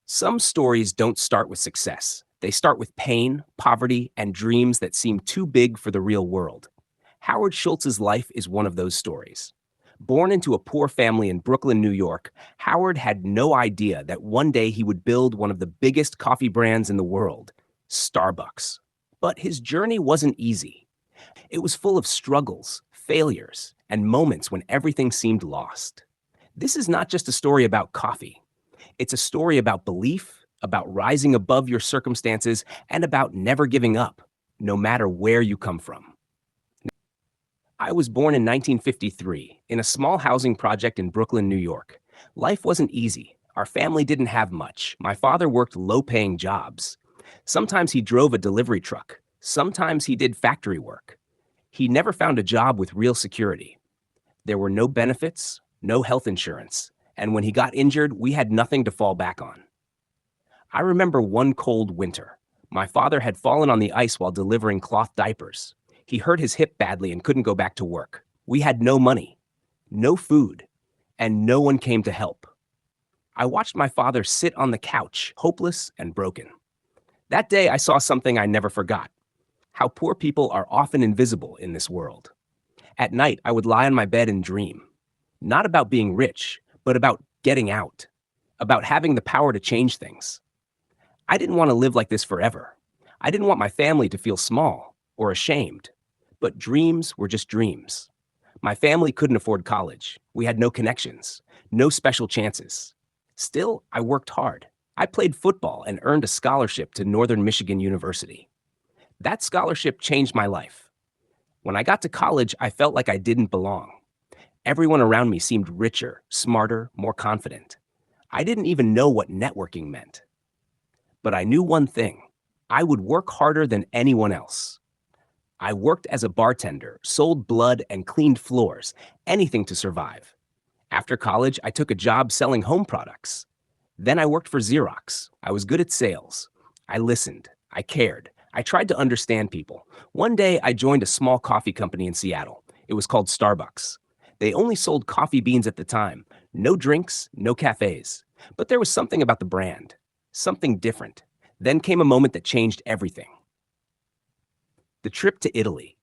Some stories don't start with success. They start with pain, poverty, and dreams that seem too big for the real world. Howard Schultz's life is one of those stories. Born into a poor family in Brooklyn, New York, Howard had no idea that one day he would build one of the biggest coffee brands in the world, Starbucks. But his journey wasn't easy. It was full of struggles, failures, and moments when everything seemed lost. This is not just a story about coffee. It's a story about belief, about rising above your circumstances, and about never giving up, no matter where you come from. I was born in 1953 in a small housing project in Brooklyn, New York. Life wasn't easy. Our family didn't have much. My father worked low-paying jobs. Sometimes he drove a delivery truck. Sometimes he did factory work. He never found a job with real security. There were no benefits, no health insurance, and when he got injured, we had nothing to fall back on. I remember one cold winter. My father had fallen on the ice while delivering cloth diapers. He hurt his hip badly and couldn't go back to work. We had no money, no food, and no one came to help. I watched my father sit on the couch, hopeless and broken. That day, I saw something I never forgot: how poor people are often invisible in this world. At night, I would lie on my bed and dream, not about being rich, but about getting out, about having the power to change things. I didn't want to live like this forever. I didn't want my family to feel small or ashamed. But dreams were just dreams. My family couldn't afford college. We had no connections, no special chances. Still, I worked hard. I played football and earned a scholarship to Northern Michigan University. That scholarship changed my life. When I got to college, I felt like I didn't belong. Everyone around me seemed richer, smarter, more confident. I didn't even know what networking meant. But I knew one thing: I would work harder than anyone else. I worked as a bartender, sold blood, and cleaned floors, anything to survive. After college, I took a job selling home products. Then I worked for Xerox. I was good at sales. I listened. I cared. I tried to understand people. One day, I joined a small coffee company in Seattle. It was called Starbucks. They only sold coffee beans at the time. No drinks, no cafes. But there was something about the brand, something different. Then came a moment that changed everything. The trip to Italy.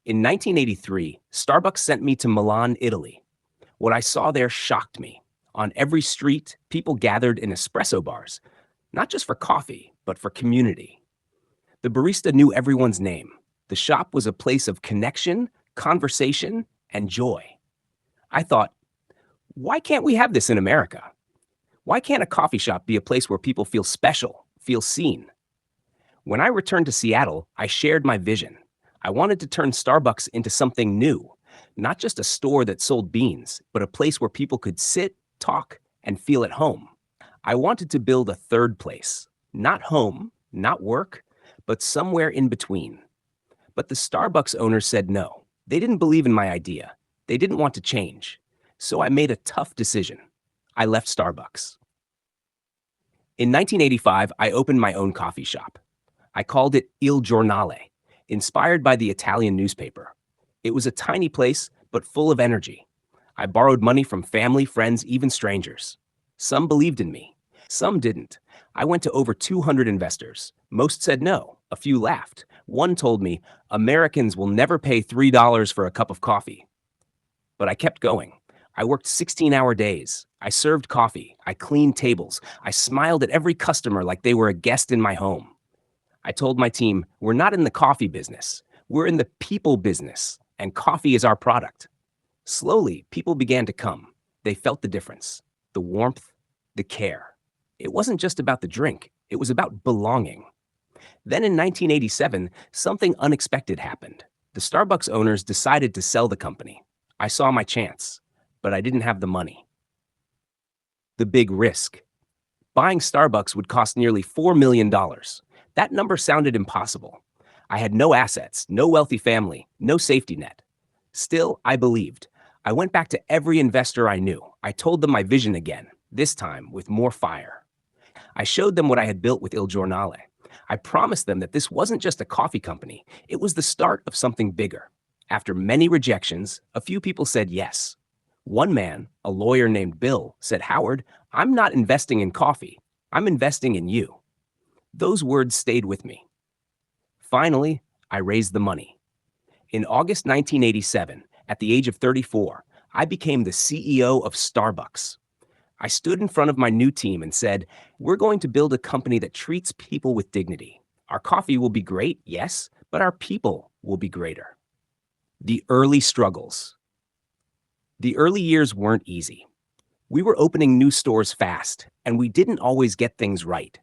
In 1983, Starbucks sent me to Milan, Italy. What I saw there shocked me. On every street, people gathered in espresso bars, not just for coffee, but for community. The barista knew everyone's name. The shop was a place of connection, conversation, and joy. I thought, why can't we have this in America? Why can't a coffee shop be a place where people feel special, feel seen? When I returned to Seattle, I shared my vision. I wanted to turn Starbucks into something new, not just a store that sold beans, but a place where people could sit, talk, and feel at home. I wanted to build a third place, not home, not work, but somewhere in between. But the Starbucks owners said no. They didn't believe in my idea. They didn't want to change. So I made a tough decision. I left Starbucks. In 1985, I opened my own coffee shop. I called it Il Giornale, inspired by the Italian newspaper. It was a tiny place, but full of energy. I borrowed money from family, friends, even strangers. Some believed in me. Some didn't. I went to over 200 investors. Most said no. A few laughed. One told me, Americans will never pay $3 for a cup of coffee. But I kept going. I worked 16-hour days. I served coffee. I cleaned tables. I smiled at every customer like they were a guest in my home. I told my team, we're not in the coffee business. We're in the people business, and coffee is our product. Slowly, people began to come. They felt the difference, the warmth, the care. It wasn't just about the drink. It was about belonging. Then in 1987, something unexpected happened. The Starbucks owners decided to sell the company. I saw my chance, but I didn't have the money. The big risk. Buying Starbucks would cost nearly $4 million. That number sounded impossible. I had no assets, no wealthy family, no safety net. Still, I believed. I went back to every investor I knew. I told them my vision again, this time with more fire. I showed them what I had built with Il Giornale. I promised them that this wasn't just a coffee company. It was the start of something bigger. After many rejections, a few people said yes. One man, a lawyer named Bill, said, Howard, I'm not investing in coffee. I'm investing in you. Those words stayed with me. Finally, I raised the money. In August 1987, at the age of 34, I became the CEO of Starbucks. I stood in front of my new team and said, "We're going to build a company that treats people with dignity. Our coffee will be great, yes, but our people will be greater." The early struggles. The early years weren't easy. We were opening new stores fast, and we didn't always get things right.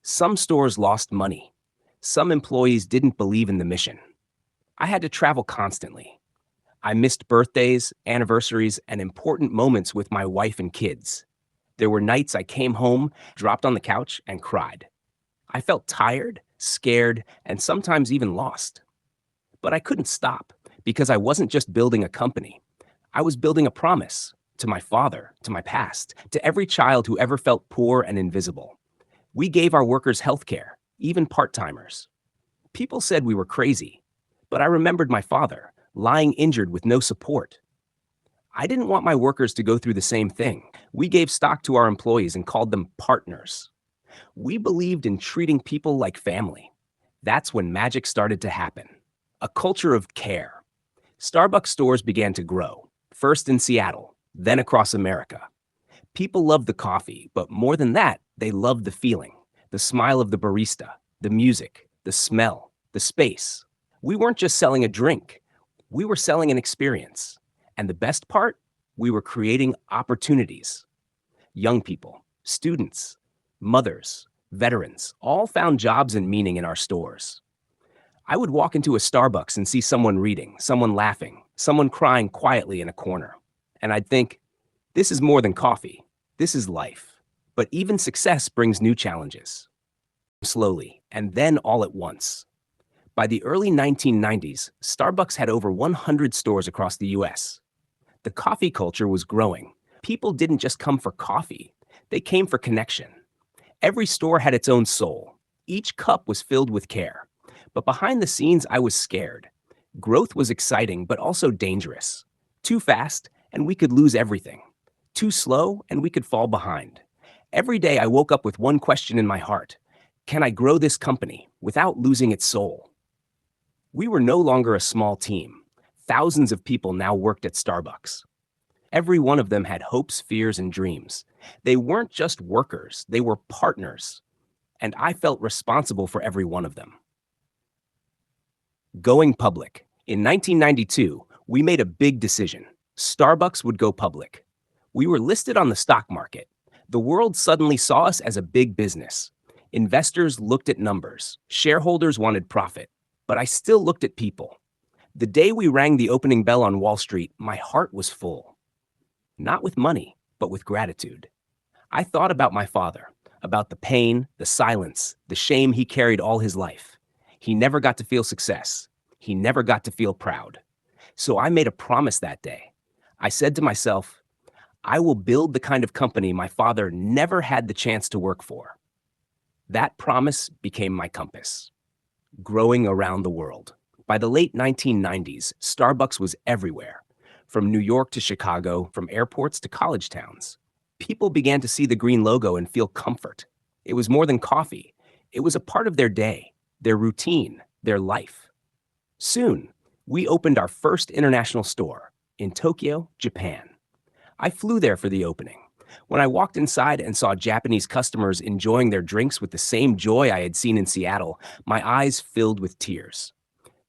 Some stores lost money. Some employees didn't believe in the mission. I had to travel constantly. I missed birthdays, anniversaries, and important moments with my wife and kids. There were nights I came home, dropped on the couch, and cried. I felt tired, scared, and sometimes even lost. But I couldn't stop because I wasn't just building a company. I was building a promise to my father, to my past, to every child who ever felt poor and invisible. We gave our workers health care, even part-timers. People said we were crazy, but I remembered my father, lying injured with no support. I didn't want my workers to go through the same thing. We gave stock to our employees and called them partners. We believed in treating people like family. That's when magic started to happen. A culture of care. Starbucks stores began to grow, first in Seattle, then across America. People loved the coffee, but more than that, they loved the feeling, the smile of the barista, the music, the smell, the space. We weren't just selling a drink, we were selling an experience. And the best part, we were creating opportunities. Young people, students, mothers, veterans, all found jobs and meaning in our stores. I would walk into a Starbucks and see someone reading, someone laughing, someone crying quietly in a corner. And I'd think, this is more than coffee. This is life. But even success brings new challenges. Slowly, and then all at once. By the early 1990s, Starbucks had over 100 stores across the US. The coffee culture was growing. People didn't just come for coffee, they came for connection. Every store had its own soul. Each cup was filled with care. But behind the scenes, I was scared. Growth was exciting, but also dangerous. Too fast, and we could lose everything. Too slow, and we could fall behind. Every day, I woke up with one question in my heart. Can I grow this company without losing its soul? We were no longer a small team. Thousands of people now worked at Starbucks. Every one of them had hopes, fears, and dreams. They weren't just workers, they were partners. And I felt responsible for every one of them. Going public. In 1992, we made a big decision. Starbucks would go public. We were listed on the stock market. The world suddenly saw us as a big business. Investors looked at numbers. Shareholders wanted profit. But I still looked at people. The day we rang the opening bell on Wall Street, my heart was full. Not with money, but with gratitude. I thought about my father, about the pain, the silence, the shame he carried all his life. He never got to feel success. He never got to feel proud. So I made a promise that day. I said to myself, I will build the kind of company my father never had the chance to work for. That promise became my compass. Growing around the world. By the late 1990s, Starbucks was everywhere. From New York to Chicago, from airports to college towns. People began to see the green logo and feel comfort. It was more than coffee. It was a part of their day, their routine, their life. Soon, we opened our first international store in Tokyo, Japan. I flew there for the opening. When I walked inside and saw Japanese customers enjoying their drinks with the same joy I had seen in Seattle, my eyes filled with tears.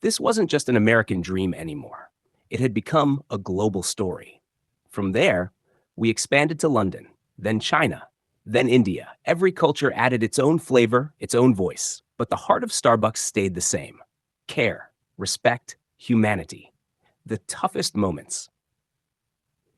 This wasn't just an American dream anymore. It had become a global story. From there, we expanded to London, then China, then India. Every culture added its own flavor, its own voice, but the heart of Starbucks stayed the same. Care, respect, humanity. The toughest moments.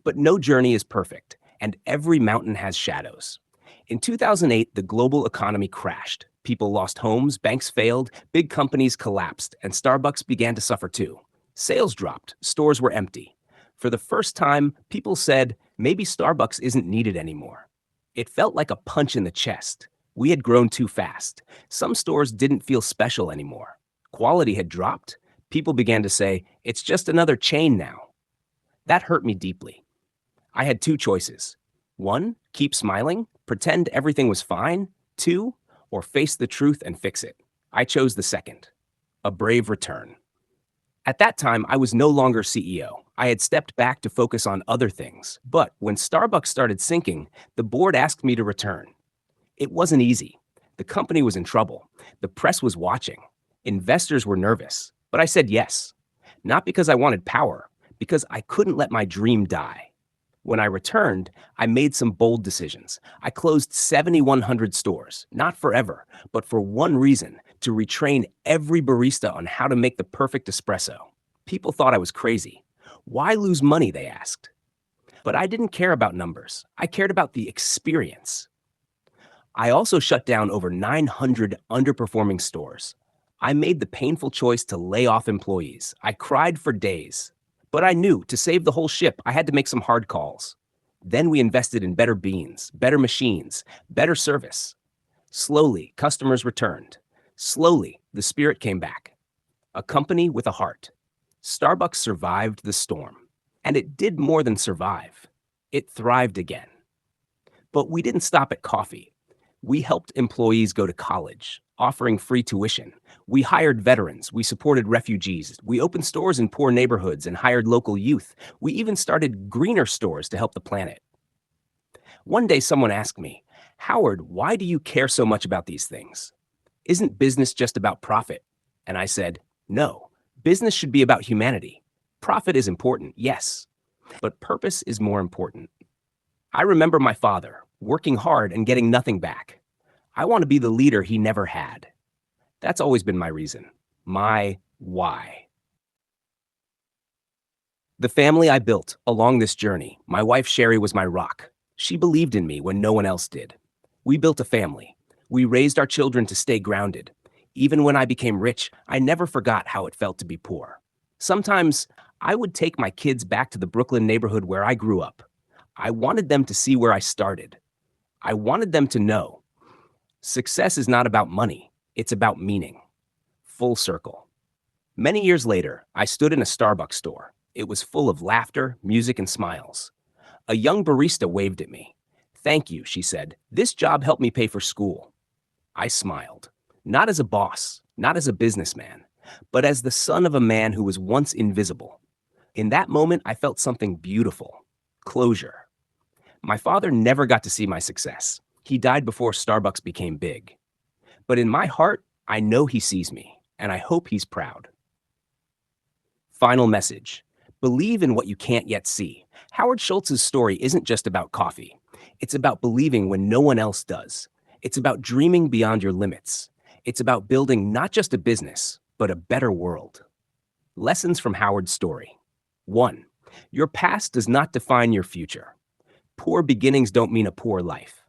But no journey is perfect, and every mountain has shadows. In 2008, the global economy crashed. People lost homes, banks failed, big companies collapsed, and Starbucks began to suffer too. Sales dropped, stores were empty. For the first time, people said, maybe Starbucks isn't needed anymore. It felt like a punch in the chest. We had grown too fast. Some stores didn't feel special anymore. Quality had dropped. People began to say, it's just another chain now. That hurt me deeply. I had two choices. One, keep smiling, pretend everything was fine. Two, or face the truth and fix it. I chose the second, a brave return. At that time, I was no longer CEO. I had stepped back to focus on other things. But when Starbucks started sinking, the board asked me to return. It wasn't easy. The company was in trouble. The press was watching. Investors were nervous. But I said yes. Not because I wanted power, because I couldn't let my dream die. When I returned, I made some bold decisions. I closed 7,100 stores, not forever, but for one reason, to retrain every barista on how to make the perfect espresso. People thought I was crazy. Why lose money, they asked. But I didn't care about numbers. I cared about the experience. I also shut down over 900 underperforming stores. I made the painful choice to lay off employees. I cried for days. But I knew to save the whole ship, I had to make some hard calls. Then we invested in better beans, better machines, better service. Slowly, customers returned. Slowly, the spirit came back. A company with a heart. Starbucks survived the storm. And it did more than survive. It thrived again. But we didn't stop at coffee. We helped employees go to college, offering free tuition. We hired veterans. We supported refugees. We opened stores in poor neighborhoods and hired local youth. We even started greener stores to help the planet. One day someone asked me, "Howard, why do you care so much about these things? Isn't business just about profit?" And I said, "No, business should be about humanity. Profit is important, yes, but purpose is more important." I remember my father working hard and getting nothing back. I want to be the leader he never had. That's always been my reason, my why. The family I built along this journey, my wife Sherry was my rock. She believed in me when no one else did. We built a family. We raised our children to stay grounded. Even when I became rich, I never forgot how it felt to be poor. Sometimes I would take my kids back to the Brooklyn neighborhood where I grew up. I wanted them to see where I started. I wanted them to know success is not about money, it's about meaning. Full circle. Many years later, I stood in a Starbucks store. It was full of laughter, music, and smiles. A young barista waved at me. "Thank you," she said. "This job helped me pay for school." I smiled. Not as a boss, not as a businessman, but as the son of a man who was once invisible. In that moment, I felt something beautiful. Closure. My father never got to see my success. He died before Starbucks became big. But in my heart, I know he sees me, and I hope he's proud. Final message. Believe in what you can't yet see. Howard Schultz's story isn't just about coffee. It's about believing when no one else does. It's about dreaming beyond your limits. It's about building not just a business, but a better world. Lessons from Howard's story. 1. Your past does not define your future. Poor beginnings don't mean a poor life.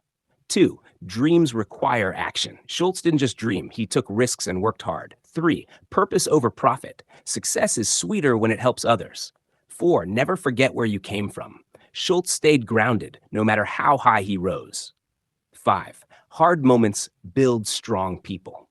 2. Dreams require action. Schultz didn't just dream, he took risks and worked hard. 3. Purpose over profit. Success is sweeter when it helps others. 4. Never forget where you came from. Schultz stayed grounded, no matter how high he rose. 5. Hard moments build strong people.